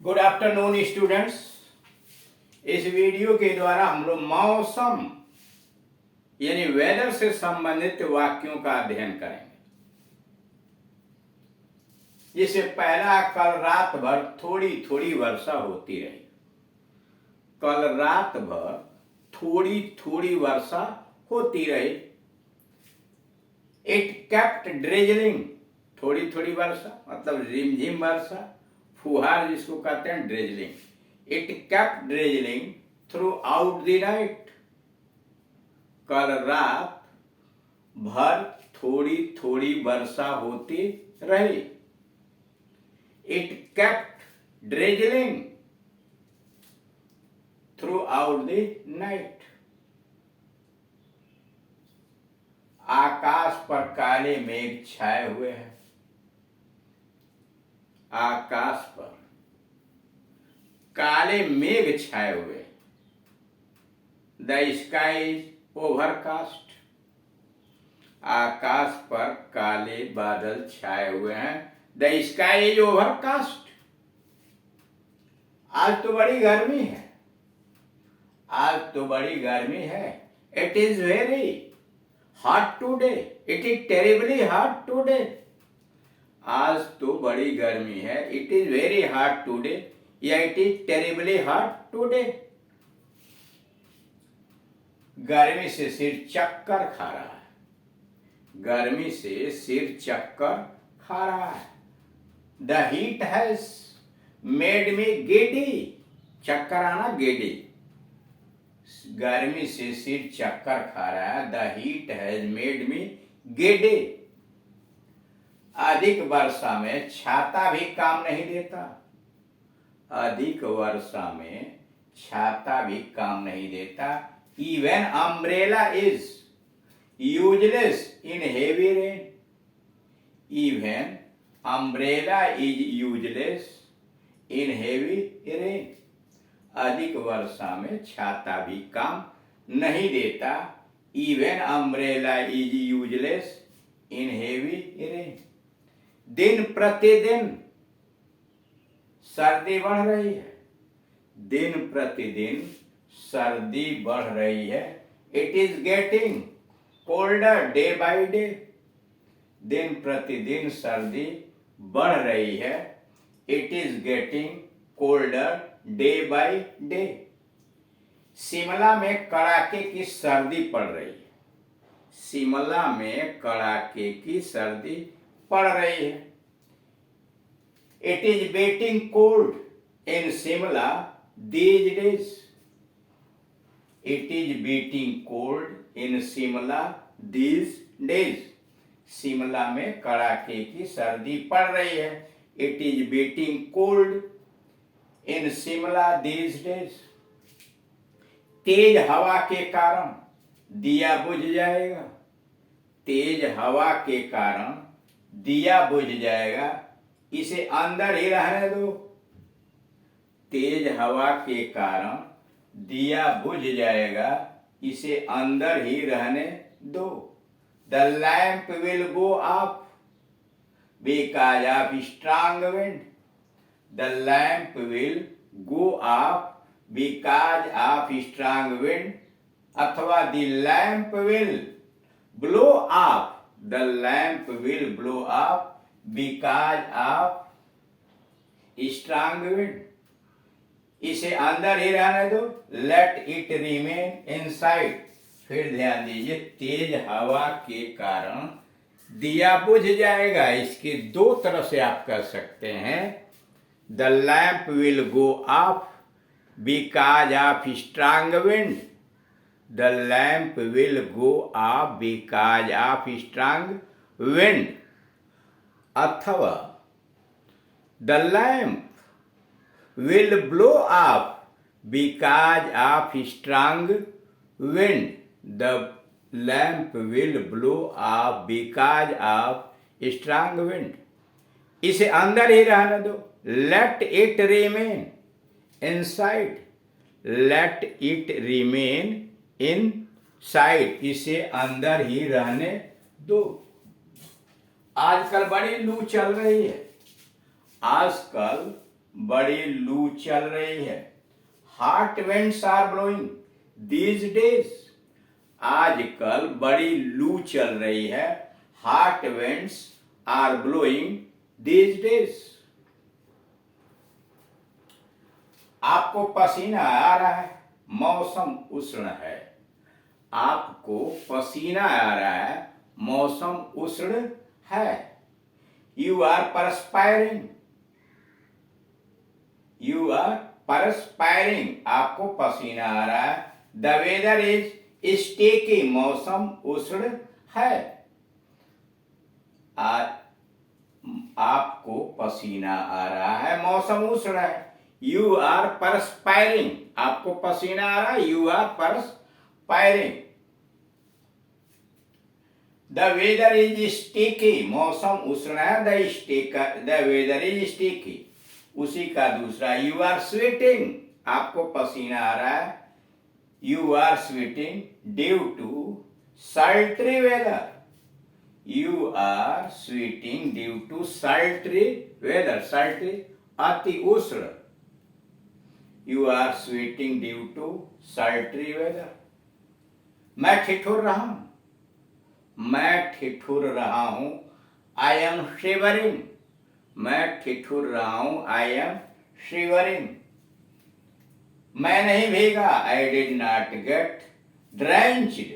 Good afternoon students. इस video के द्वारा हम लोग मौसम यानी वेदर से संबंधित वाक्यों का अध्ययन करेंगे। जिससे पहला, कल रात भर थोड़ी थोड़ी वर्षा होती रही। कल रात भर थोड़ी थोड़ी वर्षा होती रही। इट केप्ट ड्रेजलिंग, थोड़ी थोड़ी वर्षा मतलब रिमझिम वर्षा, फुहार जिसको कहते हैं drizzling. It kept drizzling throughout the night, कल रात भर थोड़ी थोड़ी वर्षा होती रही। It kept drizzling throughout the night. आकाश पर काले मेघ छाए हुए हैं। आकाश पर काले मेघ छाए हुए। द स्काई इज ओवरकास्ट, आकाश पर काले बादल छाए हुए हैं। The sky is overcast. आज तो बड़ी गर्मी है। आज तो बड़ी गर्मी है। It is very hot today. It is terribly hot today. आज तो बड़ी गर्मी है। It is very hot today या it is terribly hot today. गर्मी से सिर चक्कर खा रहा है। गर्मी से सिर चक्कर खा रहा है। The heat has made me giddy, चक्कर आना गिडी। गर्मी से सिर चक्कर खा रहा है। The heat has made me giddy. अधिक वर्षा में छाता भी काम नहीं देता। अधिक वर्षा में छाता भी काम नहीं देता। Even umbrella is useless in heavy rain. Even umbrella is useless in heavy rain. अधिक वर्षा में छाता भी काम नहीं देता। Even umbrella is useless in heavy rain. दिन प्रतिदिन सर्दी बढ़ रही है। दिन प्रतिदिन सर्दी बढ़ रही है। It is getting colder day by day. दिन प्रतिदिन सर्दी बढ़ रही है। It is getting colder day by day. Shimla में कड़ाके की सर्दी पड़ रही है। शिमला में कड़ाके की सर्दी पड़ रही है। It is biting cold in Shimla these days. It is biting cold in Shimla these days. Shimla में कड़ाके की सर्दी पड़ रही है। It is biting cold in Shimla these days. तेज हवा के कारण दिया बुझ जाएगा। तेज हवा के कारण दिया बुझ जाएगा। इसे अंदर ही रहने दो। तेज हवा के कारण दिया बुझ जाएगा। इसे अंदर ही रहने दो। The lamp will go up because of strong wind. The lamp will go up because of strong wind अथवा the lamp will blow up. The lamp will blow up because of strong wind. इसे अंदर ही रहने दो। Let it remain inside. फिर ध्यान दीजिए, तेज हवा के कारण दिया बुझ जाएगा। इसके दो तरह से आप कर सकते हैं। The lamp will go up because of strong wind. The lamp will go up because of strong wind. अथवा the lamp will blow up because of strong wind. The lamp will blow up because of strong wind. इसे अंदर ही रहने दो। Let it remain inside. Let it remain in side. इसे अंदर ही रहने दो। आजकल बड़ी लू चल रही है। आजकल बड़ी लू चल रही है। Hot winds are blowing these days, आजकल बड़ी लू चल रही है। Hot winds are blowing these days. आपको पसीना आ रहा है, मौसम उष्ण है। आपको पसीना आ रहा है, मौसम उष्ण है। यू आर परस्पायरिंग, यू आर परस्पायरिंग, आपको पसीना आ रहा है। द वेदर इज स्टिकी, मौसम उष्ण है। आपको पसीना आ रहा है, मौसम उष्ण है। यू आर परस्पायरिंग, आपको पसीना आ रहा है, you are perspiring. The weather is sticky, मौसम उष्ण है। द वेदर इज स्टिकी, उसी का दूसरा। यू आर स्वेटिंग, आपको पसीना आ रहा है, you are sweating due to sultry weather, you are sweating due to sultry weather, sultry अति उष्ण, you are sweating due to sultry weather। मैं ठिठुर रहा हूं, मैं ठिठुर रहा हूं। I am shivering, मैं ठिठुर रहा हूं। I am shivering। मैं नहीं भीगा, I did not get drenched,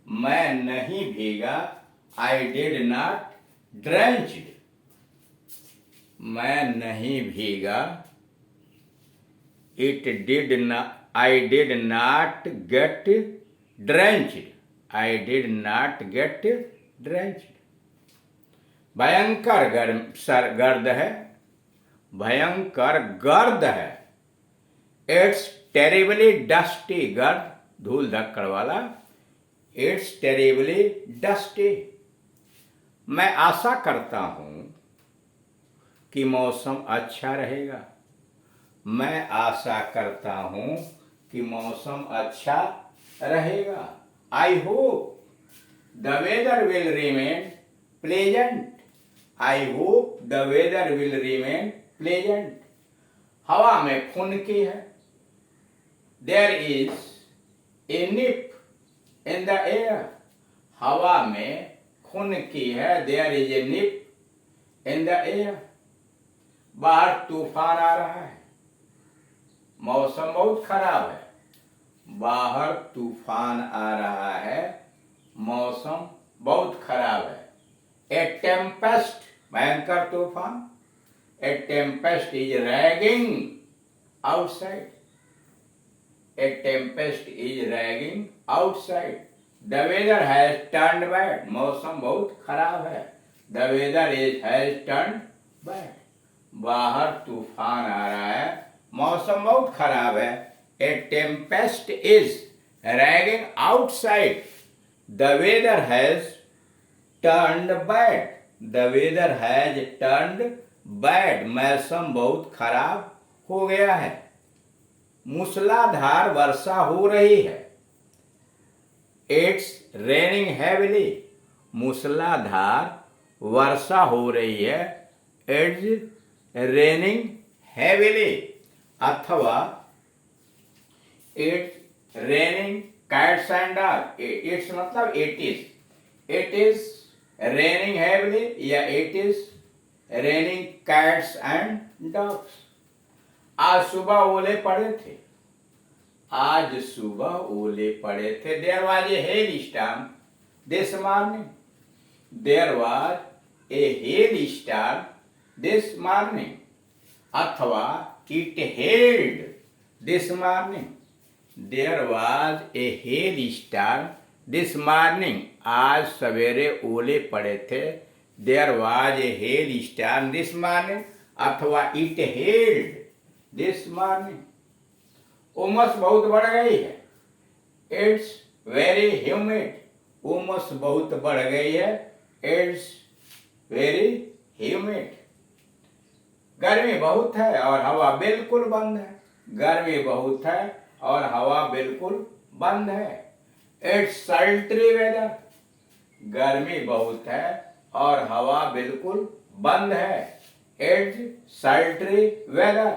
मैं नहीं भीगा, I did not drenched। मैं नहीं भीगा, it did not, I did not get drenched, I did not get drenched। भयंकर गर्द है, भयंकर गर्द है। इट्स टेरिबली डस्टी, गर्द धूल धक्कड़ वाला। It's terribly dusty. मैं आशा करता हूं कि मौसम अच्छा रहेगा, मैं आशा करता हूं कि मौसम अच्छा रहेगा। I hope the weather will remain pleasant, I hope the weather will remain pleasant. हवा में खुनकी है, there is a nip in the air, हवा में खुनकी है, there is a nip in the air. बाहर तूफान आ रहा है, मौसम बहुत खराब है। बाहर तूफान आ रहा है, मौसम बहुत खराब है। ए टेम्पेस्ट, भयंकर तूफान। A tempest is raging outside, a tempest is raging outside. The weather has turned bad, मौसम बहुत खराब है। The weather has turned bad, बाहर तूफान आ रहा है, मौसम बहुत खराब है। A tempest is raging outside, the weather has turned bad, the weather has turned bad, मौसम बहुत खराब हो गया है। मूसलाधार वर्षा हो रही है। इट्स रेनिंग हैविली, मूसलाधार वर्षा हो रही है। इट्स रेनिंग हैविली, अथवा it's raining cats and dog. It's मतलब इट इज रेनिंग हैविली या it is raining cats and dogs. आज सुबह ओले पड़े थे, आज सुबह ओले पड़े थे। There was a hail storm this morning, there was a hail storm this morning, अथवा it hailed this morning, there was a hail storm this morning, आज सवेरे ओले पड़े थे। There was a hail storm this morning, अथवा it hailed this morning. उमस बहुत बढ़ गई है। इट्स वेरी ह्यूमिड, उमस बहुत बढ़ गई है। It's very humid. गर्मी बहुत है और हवा बिल्कुल बंद है, गर्मी बहुत है और हवा बिल्कुल बंद है। इट्स सल्ट्री वेदर, गर्मी बहुत है और हवा बिल्कुल बंद है। As, sultry, weather.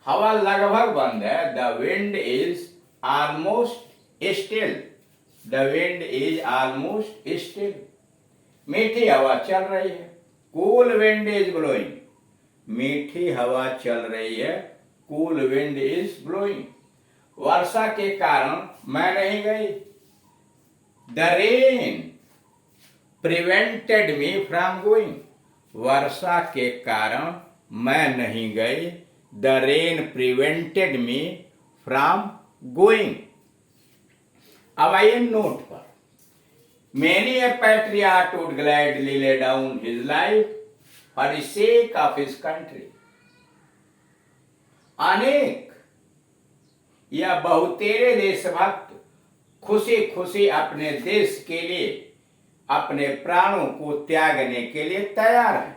हवा लगभग बंद है। The wind is almost still. The wind is almost still. मीठी हवा चल रही है। Cool wind is blowing. मीठी हवा चल रही है। Cool wind is blowing. वर्षा के कारण मैं नहीं गई। The rain prevented me from going. वर्षा के कारण मैं नहीं गई। The rain prevented me from going. अब आइए नोट पर। Many a patriot would gladly lay down his life for the sake of his country. अनेक या बहुतेरे देशभक्त खुशी खुशी अपने देश के लिए अपने प्राणों को त्यागने के लिए तैयार हैं।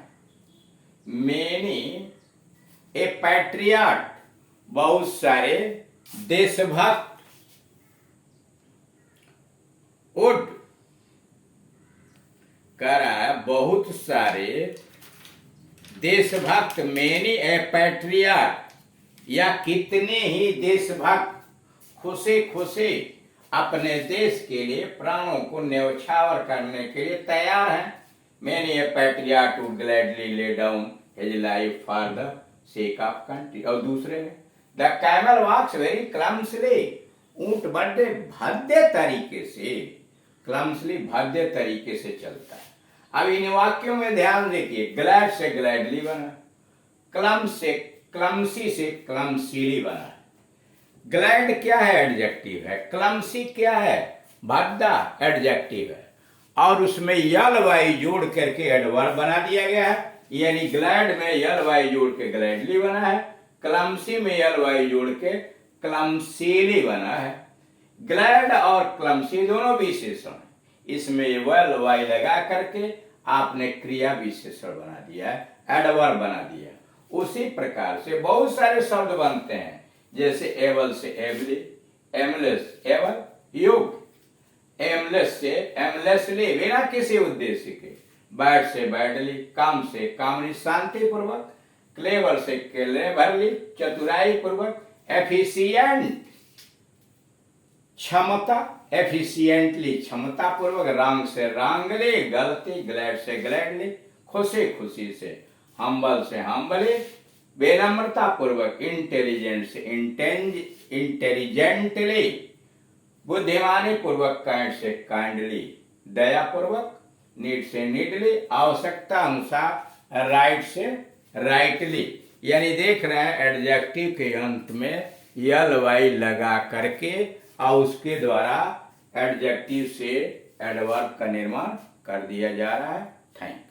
Many a patriot, बहुत सारे देशभक्त, would कह रहा है बहुत सारे देशभक्त, मेनी ए पैट्रियट, या कितने ही देशभक्त खुशी खुशी अपने देश के लिए प्राणों को न्यौछावर करने के लिए तैयार हैं। Many A patriot would gladly lay down his life for the sake of country. और दूसरे में द कैमल वॉक्स वेरी क्लम्सली। ऊंट बड़े भद्दे तरीके से, क्लम्सली भद्दे तरीके से चलता है। अब इन वाक्यों में ध्यान देखिए। ग्लैड से ग्लैडली बना, क्लमसी से क्लमसीली बना। ग्लैड क्या है? एडजेक्टिव है। क्लमसी क्या है? भद्दा एडजेक्टिव है। और उसमें यल वाई जोड़ करके एडवर्ब बना दिया गया है। यानी ग्लैड में यल वाई जोड़ के ग्लैडली बना है, क्लमसी में यल वाई जोड़ के क्लमसीली बना है। ग्लैड और क्लमसी दोनों विशेषण है। इसमें यल वाई लगा करके आपने क्रिया विशेषण बना दिया है, एडवर्ब बना दिया। उसी प्रकार से बहुत सारे शब्द बनते हैं, जैसे एबल से एबली, एमलेस एबल, योग, एमलेस से एमलेसली बिना किसी उद्देश्य के, बैड से बैडली, काम से कामली शांतिपूर्वक, क्लेवर से क्लेवरली चतुराई पूर्वक, एफिशिएंट क्षमता, एफिशिएंटली क्षमता पूर्वक, रॉन्ग से रॉन्गली गलती, ग्लैड से ग्लैडली खुशी खुशी से, हम्बल से हम्बली विनम्रता पूर्वक, इंटेलिजेंट से इंटेलिजेंटली बुद्धिमानी पूर्वक, काइंड से काइंडली दया पूर्वक, नीड से नीडली आवश्यकता अनुसार, राइट से राइटली। यानी देख रहे हैं एडजेक्टिव के अंत में यल वाई लगा करके और उसके द्वारा एडजेक्टिव से एडवर्ब का निर्माण कर दिया जा रहा है। Thank you.